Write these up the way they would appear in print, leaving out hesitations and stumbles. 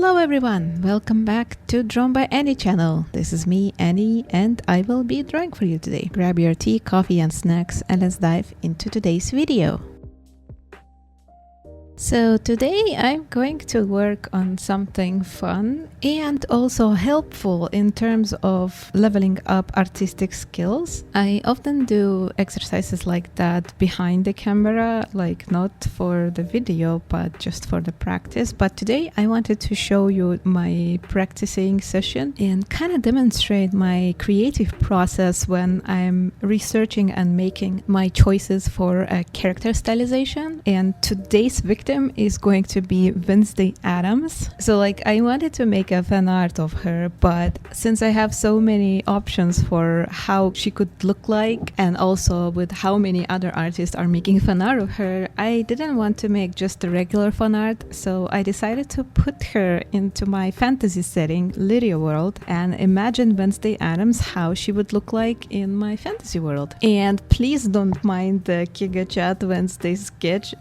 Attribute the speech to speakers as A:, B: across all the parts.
A: Hello everyone, welcome back to Drawn by Annie channel. This is me, Annie, and I will be drawing for you today. Grab your tea, coffee and snacks and let's dive into today's video. So today I'm going to work on something fun and also helpful in terms of leveling up artistic skills. I often do exercises like that behind the camera, like not for the video but just for the practice. But today I wanted to show you my practicing session and kind of demonstrate my creative process when I'm researching and making my choices for a character stylization. And today's victim is going to be Wednesday Addams. So I wanted to make a fan art of her, but since I have so many options for how she could look like and also with how many other artists are making fan art of her, I didn't want to make just a regular fan art. So I decided to put her into my fantasy setting, Lyria world, and imagine Wednesday Addams how she would look like in my fantasy world. And please don't mind the Giga Chat Wednesday sketch.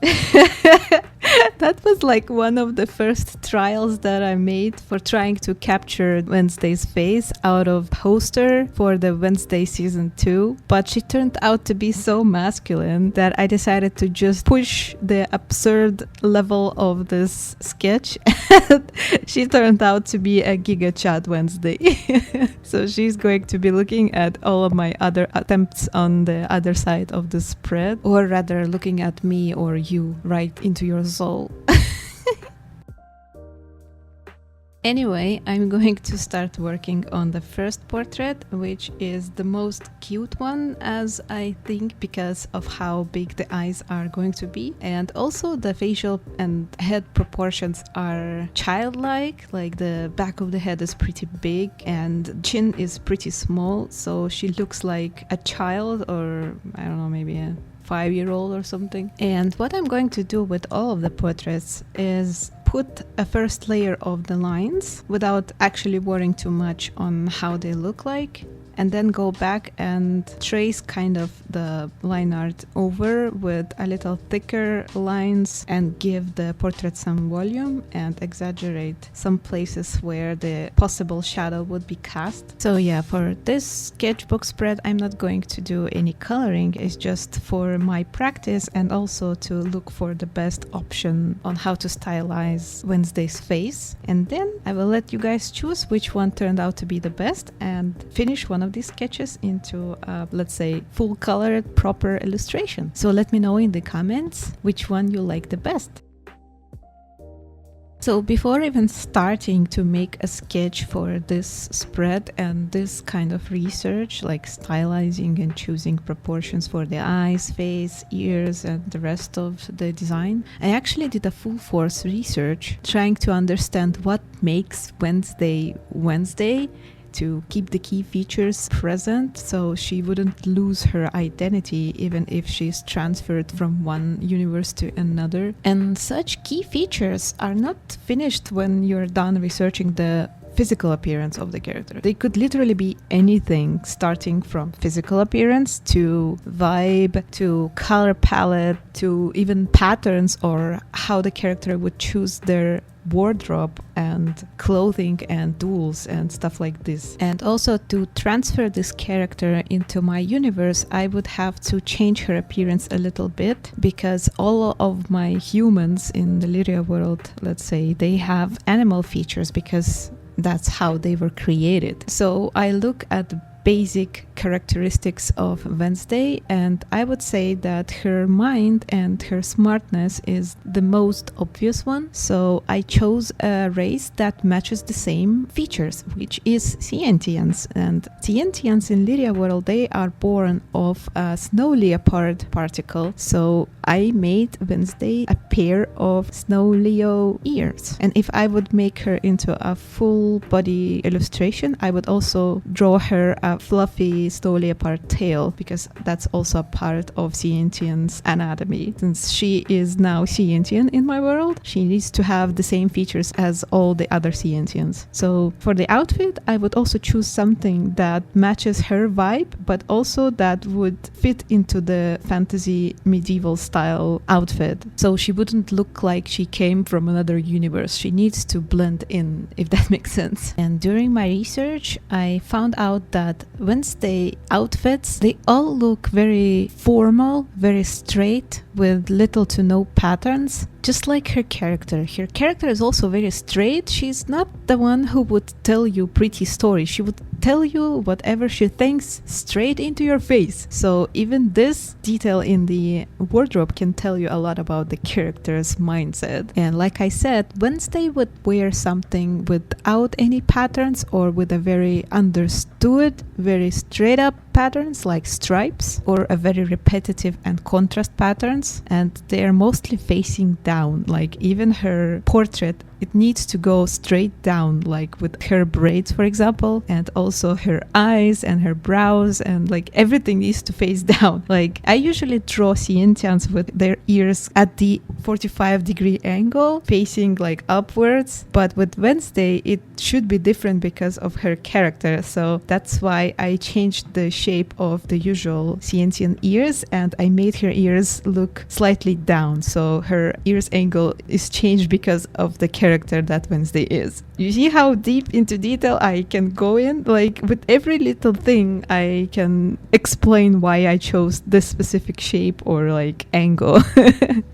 A: That was one of the first trials that I made for trying to capture Wednesday's face out of poster for the Wednesday season 2. But she turned out to be so masculine that I decided to just push the absurd level of this sketch. She turned out to be a Giga Chat Wednesday. So she's going to be looking at all of my other attempts on the other side of the spread, or rather looking at me or you right into your soul. Anyway, I'm going to start working on the first portrait, which is the most cute one, as I think, because of how big the eyes are going to be. And also the facial and head proportions are childlike, like the back of the head is pretty big and chin is pretty small. So she looks like a child, or I don't know, maybe a 5-year-old or something. And what I'm going to do with all of the portraits is put a first layer of the lines without actually worrying too much on how they look like, and then go back and trace kind of the line art over with a little thicker lines and give the portrait some volume and exaggerate some places where the possible shadow would be cast. So yeah, for this sketchbook spread I'm not going to do any coloring. It's just for my practice and also to look for the best option on how to stylize Wednesday's face. And then I will let you guys choose which one turned out to be the best and finish one of these sketches into let's say full colored proper illustration. So let me know in the comments which one you like the best. So before even starting to make a sketch for this spread and this kind of research, like stylizing and choosing proportions for the eyes, face, ears and the rest of the design, I actually did a full force research trying to understand what makes Wednesday Wednesday, to keep the key features present so she wouldn't lose her identity even if she's transferred from one universe to another. And such key features are not finished when you're done researching the physical appearance of the character. They could literally be anything, starting from physical appearance to vibe to color palette to even patterns or how the character would choose their wardrobe and clothing and tools and stuff like this. And also to transfer this character into my universe, I would have to change her appearance a little bit because all of my humans in the Lyria world, let's say, they have animal features because that's how they were created. So I look at the basic characteristics of Wednesday and I would say that her mind and her smartness is the most obvious one. So I chose a race that matches the same features, which is Scientians. And Scientians in Lyria world, they are born of a snow leopard particle. So I made Wednesday a pair of snow leo ears. And if I would make her into a full body illustration, I would also draw her a fluffy slowly apart tail, because that's also a part of Scientian's anatomy. Since she is now Scientian in my world, she needs to have the same features as all the other Scientians. So for the outfit, I would also choose something that matches her vibe, but also that would fit into the fantasy medieval style outfit. So she wouldn't look like she came from another universe. She needs to blend in, if that makes sense. And during my research, I found out that Wednesday outfits, they all look very formal, very straight, with little to no patterns. Just like her character. Her character is also very straight. She's not the one who would tell you pretty stories. She would tell you whatever she thinks straight into your face. So even this detail in the wardrobe can tell you a lot about the character's mindset. And like I said, Wednesday would wear something without any patterns or with a very understood, very straight up patterns like stripes, or a very repetitive and contrast patterns, and they are mostly facing down. Like even her portrait, it needs to go straight down, like with her braids, for example, and also her eyes and her brows, and like everything needs to face down. Like I usually draw Scientians with their ears at the 45-degree angle, facing like upwards, but with Wednesday it should be different because of her character. So that's why I changed the shape of the usual Scientian ears, and I made her ears look slightly down. So her ears angle is changed because of the character that Wednesday is. You see how deep into detail I can go in? Like with every little thing I can explain why I chose this specific shape or like angle.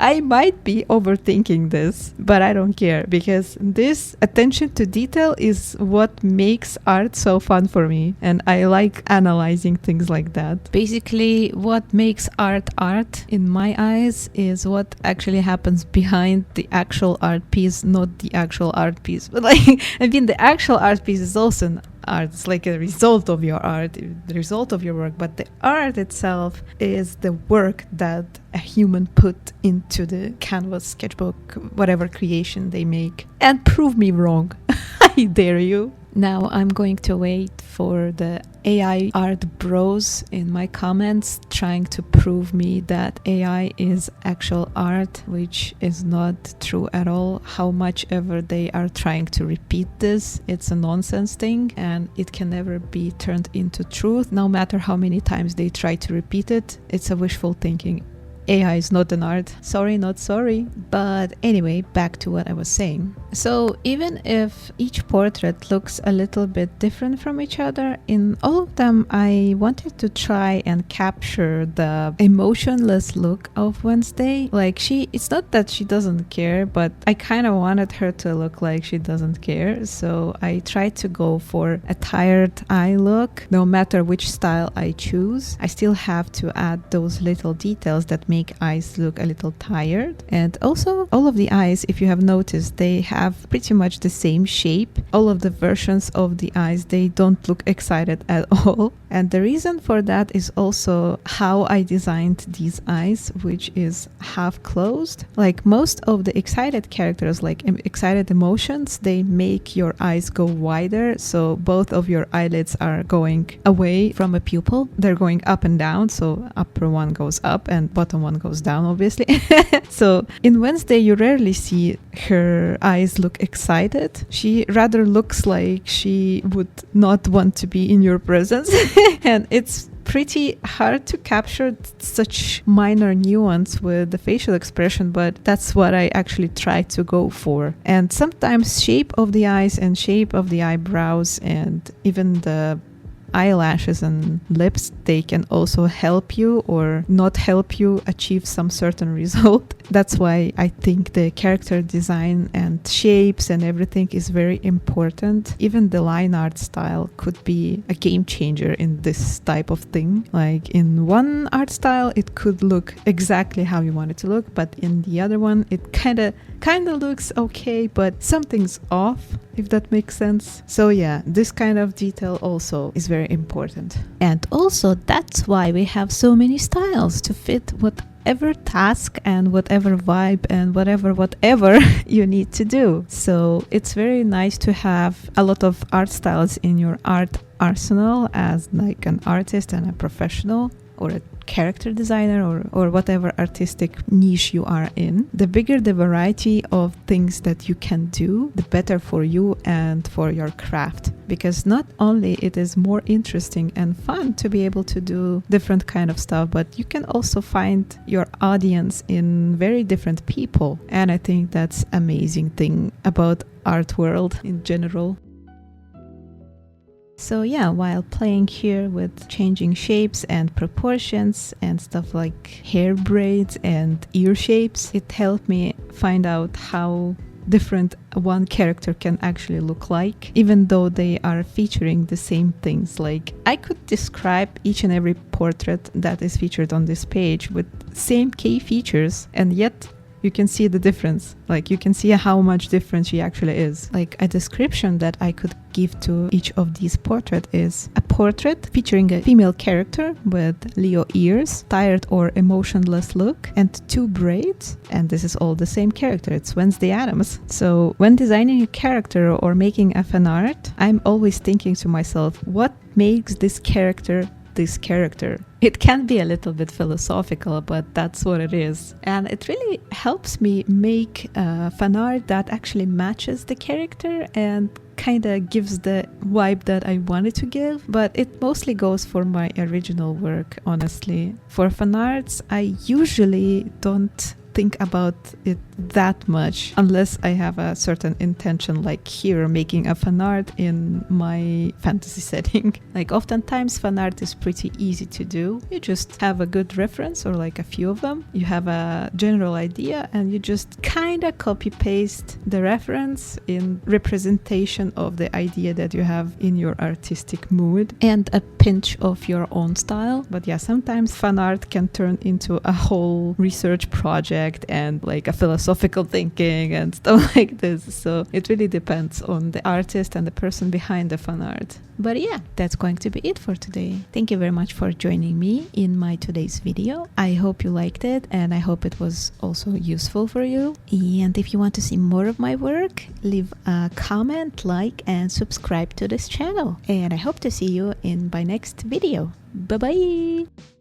A: I might be overthinking this, but I don't care, because this attention to detail is what makes art so fun for me, and I like analyzing things like that. Basically, what makes art art in my eyes is what actually happens behind the actual art piece, not the actual art piece. But like, I mean, the actual art piece is also an art. It's like a result of your art, the result of your work, but the art itself is the work that a human put into the canvas, sketchbook, whatever creation they make. And prove me wrong. I dare you. Now I'm going to wait for the AI art bros in my comments trying to prove me that AI is actual art, which is not true at all. How much ever they are trying to repeat this, it's a nonsense thing, and it can never be turned into truth. No matter how many times they try to repeat it, it's a wishful thinking. AI is not an art. Sorry, not sorry. But anyway, back to what I was saying. So even if each portrait looks a little bit different from each other, in all of them I wanted to try and capture the emotionless look of Wednesday. Like it's not that she doesn't care, but I kind of wanted her to look like she doesn't care. So I tried to go for a tired eye look. No matter which style I choose, I still have to add those little details that make eyes look a little tired. And also all of the eyes, if you have noticed, they have pretty much the same shape. All of the versions of the eyes, they don't look excited at all. And the reason for that is also how I designed these eyes, which is half closed. Like most of the excited characters, like excited emotions, they make your eyes go wider. So both of your eyelids are going away from a pupil. They're going up and down. So upper one goes up and bottom one goes down, obviously. So in Wednesday, you rarely see her eyes look excited. She rather looks like she would not want to be in your presence. And it's pretty hard to capture such minor nuance with the facial expression, but that's what I actually try to go for. And sometimes shape of the eyes and shape of the eyebrows and even the eyelashes and lips, they can also help you or not help you achieve some certain result. That's why I think the character design and shapes and everything is very important. Even the line art style could be a game changer in this type of thing. Like in one art style, it could look exactly how you want it to look, but in the other one, it kind of looks okay, but something's off. if that makes sense. So yeah, this kind of detail also is very important. And also that's why we have so many styles to fit whatever task and whatever vibe and whatever you need to do. So it's very nice to have a lot of art styles in your art arsenal as like an artist and a professional or a character designer or whatever artistic niche you are in. The bigger the variety of things that you can do, the better for you and for your craft. Because not only it is more interesting and fun to be able to do different kind of stuff, but you can also find your audience in very different people. And I think that's amazing thing about art world in general. So yeah, while playing here with changing shapes and proportions and stuff like hair braids and ear shapes, it helped me find out how different one character can actually look like, even though they are featuring the same things. Like I could describe each and every portrait that is featured on this page with same key features, and yet you can see the difference. Like you can see how much different she actually is. Like a description that I could give to each of these portraits is a portrait featuring a female character with Leo ears, tired or emotionless look, and 2 braids. And this is all the same character. It's Wednesday Addams. So when designing a character or making a fan art, I'm always thinking to myself, what makes this character this character? It can be a little bit philosophical, but that's what it is. And it really helps me make fan art that actually matches the character and kind of gives the vibe that I wanted to give. But it mostly goes for my original work, honestly. For fan arts, I usually don't think about it that much unless I have a certain intention, like here making a fan art in my fantasy setting. Like oftentimes fan art is pretty easy to do. You just have a good reference or like a few of them. You have a general idea and you just kind of copy paste the reference in representation of the idea that you have in your artistic mood and a pinch of your own style. But yeah, sometimes fan art can turn into a whole research project and like a philosophical thinking and stuff like this. So it really depends on the artist and the person behind the fan art. But yeah, that's going to be it for today. Thank you very much for joining me in my today's video. I hope you liked it and I hope it was also useful for you. And if you want to see more of my work, leave a comment, like and subscribe to this channel. And I hope to see you in my next video. Bye bye!